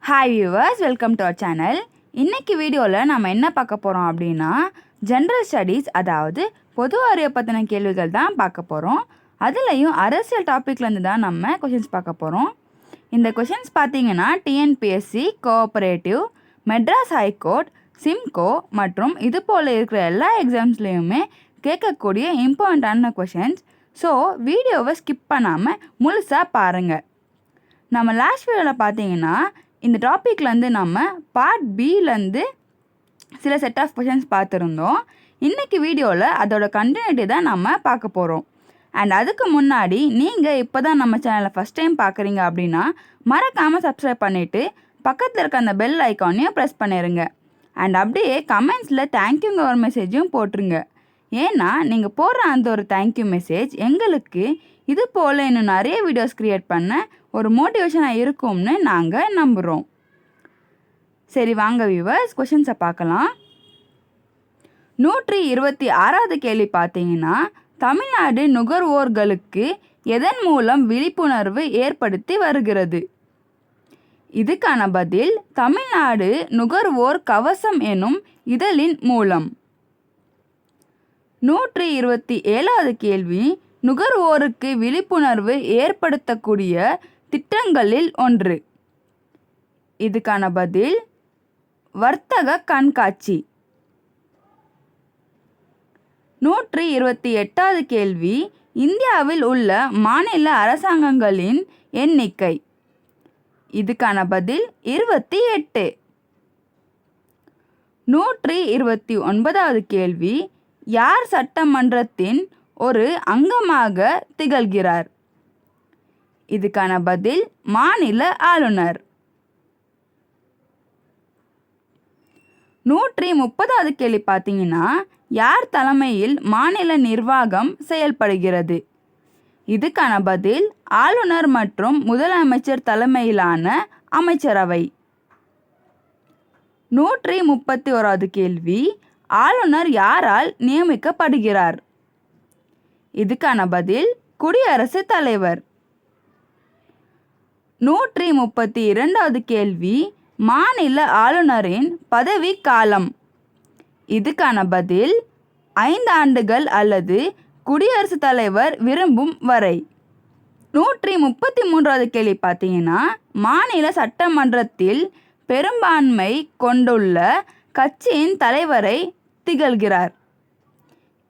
Hi viewers, welcome to our channel. இன்றைக்கி வீடியோவில் நம்ம என்ன பார்க்க போகிறோம் அப்படின்னா ஜென்ரல் ஸ்டடீஸ், அதாவது பொது அறிவை பற்றின கேள்விகள் தான் பார்க்க போகிறோம். அதுலேயும் அரசியல் டாப்பிக்லேருந்து தான் நம்ம கொஷின்ஸ் பார்க்க போகிறோம். இந்த கொஷின்ஸ் பார்த்தீங்கன்னா TNPSC, cooperative, Madras high court, Simcoe மற்றும் இது போல் இருக்கிற எல்லா எக்ஸாம்ஸ்லேயுமே கேட்கக்கூடிய இம்பார்ட்டண்டான கொஷின்ஸ். ஸோ வீடியோவை ஸ்கிப் பண்ணாமல் முழுசாக பாருங்கள். நம்ம லாஸ்ட் வீடியோவில் பார்த்தீங்கன்னா இந்த டாப்பிக்லேருந்து நம்ம பார்ட் பிலேருந்து சில செட் ஆஃப் கொஷின்ஸ் பார்த்துருந்தோம். இன்றைக்கி வீடியோவில் அதோட கண்டினியூட்டி தான் நம்ம பார்க்க போகிறோம். அண்ட் அதுக்கு முன்னாடி நீங்கள் இப்போ தான் நம்ம சேனலை ஃபஸ்ட் டைம் பார்க்குறீங்க அப்படின்னா மறக்காமல் சப்ஸ்கிரைப் பண்ணிவிட்டு பக்கத்தில் இருக்க அந்த பெல் ஐக்கானையும் ப்ரெஸ் பண்ணிடுங்க. அண்ட் அப்படியே கமெண்ட்ஸில் தேங்க்யூங்க ஒரு மெசேஜும் போட்டுருங்க. ஏன்னா நீங்கள் போடுற அந்த ஒரு தேங்க்யூ மெசேஜ் எங்களுக்கு இது போல் இன்னும் நிறைய வீடியோஸ் க்ரியேட் பண்ண ஒரு மோட்டிவேஷனாக இருக்கும்னு நாங்கள் நம்புகிறோம். சரி வாங்க வியூவர்ஸ், கொஷின்ஸை பார்க்கலாம். 126வது கேள்வி பார்த்தீங்கன்னா, தமிழ்நாடு நுகர்வோர்களுக்கு எதன் மூலம் விழிப்புணர்வு ஏற்படுத்தி வருகிறது? இதுக்கான பதில் தமிழ்நாடு நுகர்வோர் கவசம் எனும் இதழின் மூலம். 127வது கேள்வி, நுகர்வோருக்கு விழிப்புணர்வு ஏற்படுத்தக்கூடிய திட்டங்களில் ஒன்று. இதுக்கான பதில் வர்த்தக கண்காட்சி. 128வது கேள்வி, இந்தியாவில் உள்ள மாநில அரசாங்கங்களின் எண்ணிக்கை. இதுக்கான பதில் 28. 129வது கேள்வி, யார் சட்டமன்றத்தின் ஒரு அங்கமாக திகழ்கிறார்? இதுக்கான பதில் மாநில ஆளுநர். 130வது கேள்வி பார்த்தீங்கன்னா, யார் தலைமையில் மாநில நிர்வாகம் செயல்படுகிறது? இதுக்கான பதில் ஆளுநர் மற்றும் முதலமைச்சர் தலைமையிலான அமைச்சரவை. 131வது கேள்வி, ஆளுநர் யாரால் நியமிக்கப்படுகிறார்? இதுக்கான பதில் குடியரசுத் தலைவர். 132வது கேள்வி, மாநில ஆளுநரின் பதவி காலம். இதுக்கான பதில் 5 ஆண்டுகள் அல்லது குடியரசுத் தலைவர் விரும்பும் வரை. 133வது கேள்வி பார்த்தீங்கன்னா, மாநில சட்டமன்றத்தில் பெரும்பான்மை கொண்டுள்ள கட்சியின் தலைவரை திகழ்கிறார்.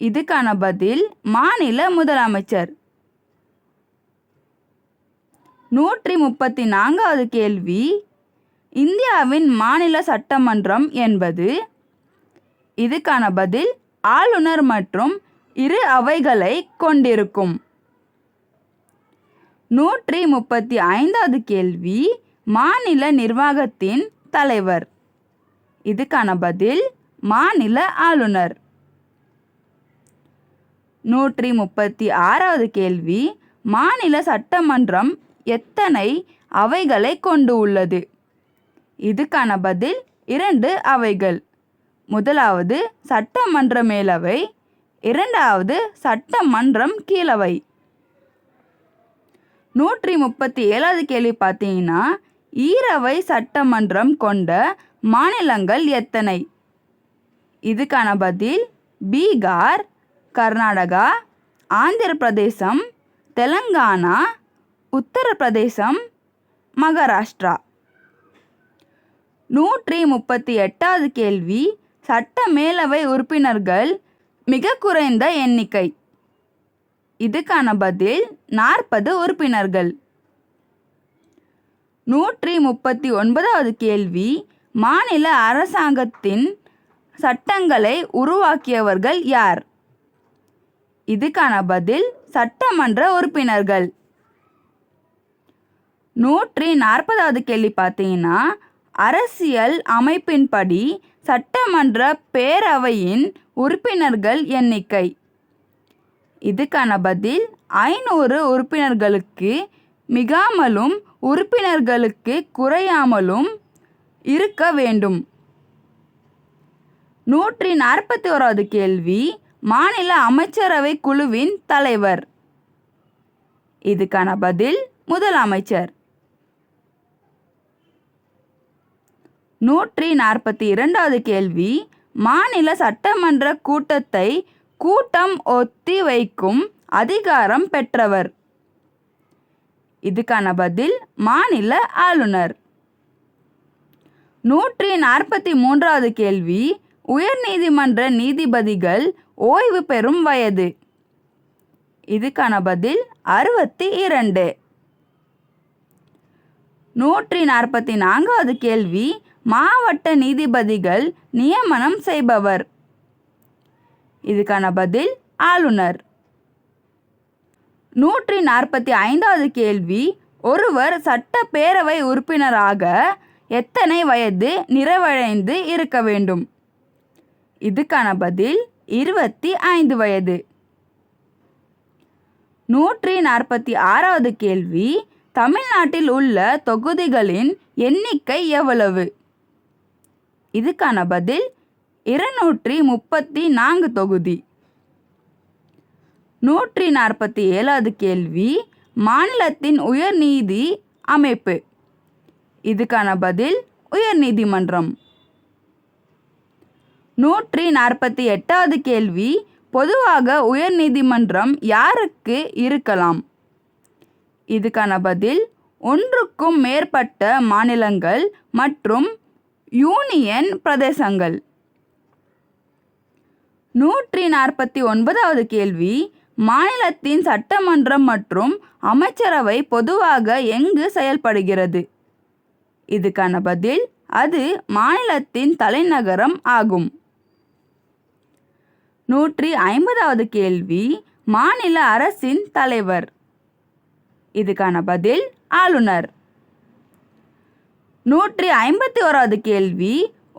இதுக்கான பதில் மாநில முதலமைச்சர். 134வது கேள்வி, இந்தியாவின் மாநில சட்டமன்றம் என்பது? இதுக்கான பதில் ஆளுநர் மற்றும் 2 அவைகளை கொண்டிருக்கும். 135வது கேள்வி, மாநில நிர்வாகத்தின் தலைவர். இதுக்கான பதில் மாநில ஆளுநர். 136வது கேள்வி, மாநில சட்டமன்றம் எத்தனை அவைகளை கொண்டு உள்ளது? இதுக்கான பதில் 2 அவைகள். முதலாவது சட்டமன்ற மேலவை, 2வது சட்டமன்றம் கீழவை. 137வது கேள்வி பார்த்தீங்கன்னா, ஈரவை சட்டமன்றம் கொண்ட மாநிலங்கள் எத்தனை? இதுக்கான பதில் பீகார், கர்நாடகா, ஆந்திர பிரதேசம், தெலங்கானா, உத்தரப்பிரதேசம், மகாராஷ்டிரா. 138வது கேள்வி, சட்ட மேலவை உறுப்பினர்கள் மிக குறைந்த எண்ணிக்கை. இதுக்கான பதில் 40 உறுப்பினர்கள். 139வது கேள்வி, மாநில அரசாங்கத்தின் சட்டங்களை உருவாக்கியவர்கள் யார்? இதுக்கான பதில் சட்டமன்ற உறுப்பினர்கள். 140வது கேள்வி பார்த்தீங்கன்னா, அரசியல் அமைப்பின்படி சட்டமன்ற பேரவையின் உறுப்பினர்கள் எண்ணிக்கை. இதுக்கான பதில் 500 உறுப்பினர்களுக்கு மிகாமலும் உறுப்பினர்களுக்கு குறையாமலும் இருக்க வேண்டும். 141வது கேள்வி, மாநில அமைச்சரவை குழுவின் தலைவர். இதுக்கான பதில் முதலமைச்சர். 142வது கேள்வி, மாநில சட்டமன்ற கூட்டத்தை கூட்டம் ஒத்தி வைக்கும் அதிகாரம் பெற்றவர். இதுக்கான பதில் மாநில ஆளுநர். 143வது கேள்வி, உயர்நீதிமன்ற நீதிபதிகள் ஓய்வு பெறும் வயது. இதுக்கான பதில் 62. 144வது கேள்வி, மாவட்ட நீதிபதிகள் நியமனம் செய்பவர். இதுக்கான பதில் ஆளுநர். 145வது கேள்வி, ஒருவர் சட்டப்பேரவை உறுப்பினராக எத்தனை வயது நிறைவடைந்து இருக்க வேண்டும்? இதுக்கான பதில் 25 வயது. 146வது கேள்வி, தமிழ்நாட்டில் உள்ள தொகுதிகளின் எண்ணிக்கை எவ்வளவு? இதுக்கான பதில் 234 தொகுதி. 147வது கேள்வி, மாநிலத்தின் உயர்நீதி அமைப்பு. இதுக்கான பதில் உயர்நீதிமன்றம். 148வது கேள்வி, பொதுவாக உயர்நீதிமன்றம் யாருக்கு இருக்கலாம்? இதுக்கான பதில் ஒன்றுக்கும் மேற்பட்ட மாநிலங்கள் மற்றும் யூனியன் பிரதேசங்கள். 149வது கேள்வி, மாநிலத்தின் சட்டமன்றம் மற்றும் அமைச்சரவை பொதுவாக எங்கு செயல்படுகிறது? இதுக்கான பதில் அது மாநிலத்தின் தலைநகரம் ஆகும். 150வது கேள்வி, மாநில அரசின் தலைவர். இதுக்கான பதில் ஆளுநர். 151வது கேள்வி,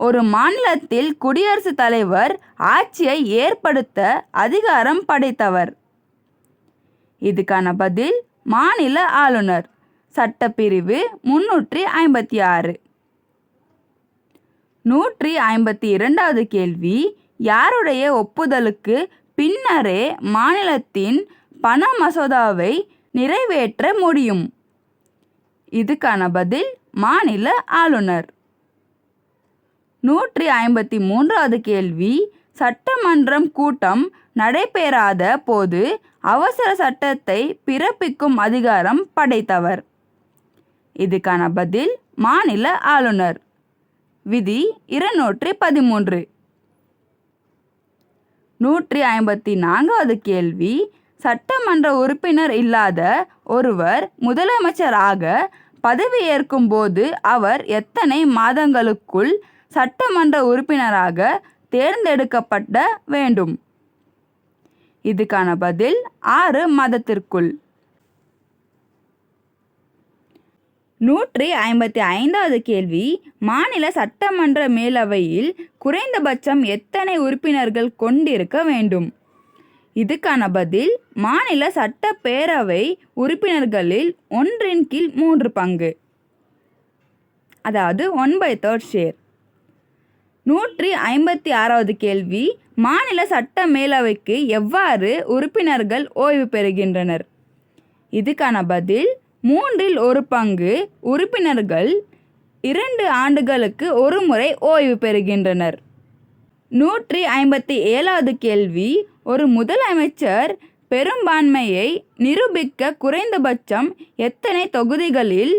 ஒரு மாநிலத்தில் குடியரசுத் தலைவர் ஆட்சியை ஏற்படுத்த அதிகாரம் படைத்தவர். இதுக்கான பதில் மாநில ஆளுநர். சட்டப்பிரிவு 356. 152வது கேள்வி, யாருடைய ஒப்புதலுக்கு பின்னரே மாநிலத்தின் பண மசோதாவை நிறைவேற்ற முடியும்? இதுக்கான பதில் மாநில ஆளுநர். 153வது கேள்வி, சட்டமன்றம் கூட்டம் நடைபெறாத போது அவசர சட்டத்தை பிறப்பிக்கும் அதிகாரம் படைத்தவர். இதுக்கான பதில் மாநில ஆளுநர். விதி 213. 154வது கேள்வி, சட்டமன்ற உறுப்பினர் இல்லாத ஒருவர் முதலமைச்சராக பதவியேற்கும் போது அவர் எத்தனை மாதங்களுக்குள் சட்டமன்ற உறுப்பினராக தேர்ந்தெடுக்கப்பட வேண்டும்? இதுக்கான பதில் 6 மாதத்திற்குள். 155வது கேள்வி, மாநில சட்டமன்ற மேலவையில் குறைந்தபட்சம் எத்தனை உறுப்பினர்கள் கொண்டிருக்க வேண்டும்? இதுக்கான பதில் மாநில சட்டப்பேரவை உறுப்பினர்களில் 1/3 பங்கு, அதாவது 1/3 ஷேர். 156வது கேள்வி, மாநில சட்ட மேலவைக்கு எவ்வாறு உறுப்பினர்கள் ஓய்வு பெறுகின்றனர்? இதுக்கான பதில் 1/3 பங்கு உறுப்பினர்கள் 2 ஆண்டுகளுக்கு ஒரு முறை ஓய்வு பெறுகின்றனர். 157வது கேள்வி, ஒரு முதலமைச்சர் பெரும்பான்மையை நிரூபிக்க குறைந்தபட்சம் எத்தனை தொகுதிகளில்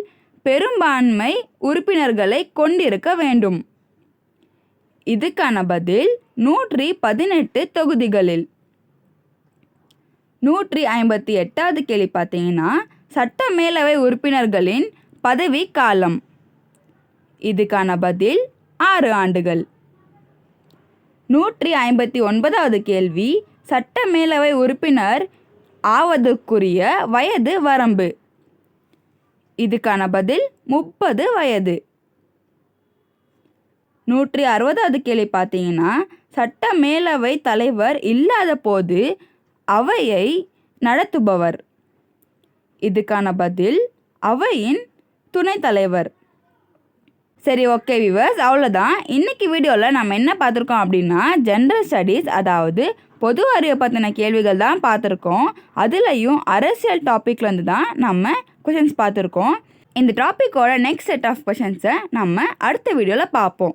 பெரும்பான்மை உறுப்பினர்களை கொண்டிருக்க வேண்டும்? இதுக்கான பதில் 118 தொகுதிகளில். 158வது கேள்வி பார்த்தீங்கன்னா, சட்ட மேலவை உறுப்பினர்களின் பதவி காலம். இதுக்கான பதில் 6 ஆண்டுகள். 159வது கேள்வி, சட்ட மேலவை உறுப்பினர் ஆவதற்குரிய வயது வரம்பு. இதுக்கான பதில் 30 வயது. 160வது கேள்வி பார்த்தீங்கன்னா, சட்ட மேலவை தலைவர் இல்லாத போது அவையை நடத்துபவர். இதுக்கான பதில் அவையின் துணைத் தலைவர். சரி, ஓகே வியூவர்ஸ், அவ்வளோதான். இன்றைக்கி வீடியோவில் நம்ம என்ன பார்த்துருக்கோம் அப்படின்னா, ஜென்ரல் ஸ்டடீஸ், அதாவது பொது அறிவை பற்றின கேள்விகள் தான் பார்த்துருக்கோம். அதுலேயும் அரசியல் டாப்பிக்லேருந்து தான் நம்ம கொஷின்ஸ் பார்த்துருக்கோம். இந்த டாப்பிக்கோட நெக்ஸ்ட் செட் ஆஃப் கொஷின்ஸை நம்ம அடுத்த வீடியோவில் பார்ப்போம்.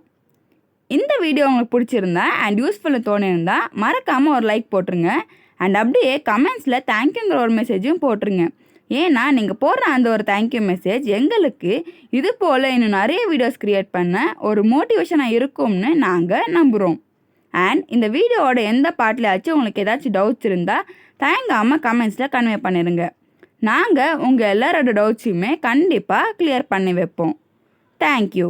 இந்த வீடியோ உங்களுக்கு பிடிச்சிருந்தா அண்ட் யூஸ்ஃபுல்லு தோணியிருந்தா மறக்காமல் ஒரு லைக் போட்டுருங்க. அண்ட் அப்படியே கமெண்ட்ஸில் தேங்க்யூங்கிற ஒரு மெசேஜும் போட்டுருங்க. ஏன்னா நீங்கள் போடுற அந்த ஒரு தேங்க்யூ மெசேஜ் எங்களுக்கு இது போல் இன்னும் நிறைய வீடியோஸ் க்ரியேட் பண்ண ஒரு மோட்டிவேஷனாக இருக்கும்னு நாங்கள் நம்புகிறோம். அண்ட் இந்த வீடியோவோட எந்த பாட்டிலாச்சும் உங்களுக்கு ஏதாச்சும் டவுட்ஸ் இருந்தால் தயங்காமல் கமெண்ட்ஸில் கன்வே பண்ணிடுங்க. நாங்கள் உங்கள் எல்லாரோட டவுட்ஸையுமே கண்டிப்பாக கிளியர் பண்ணி வைப்போம். தேங்க்யூ.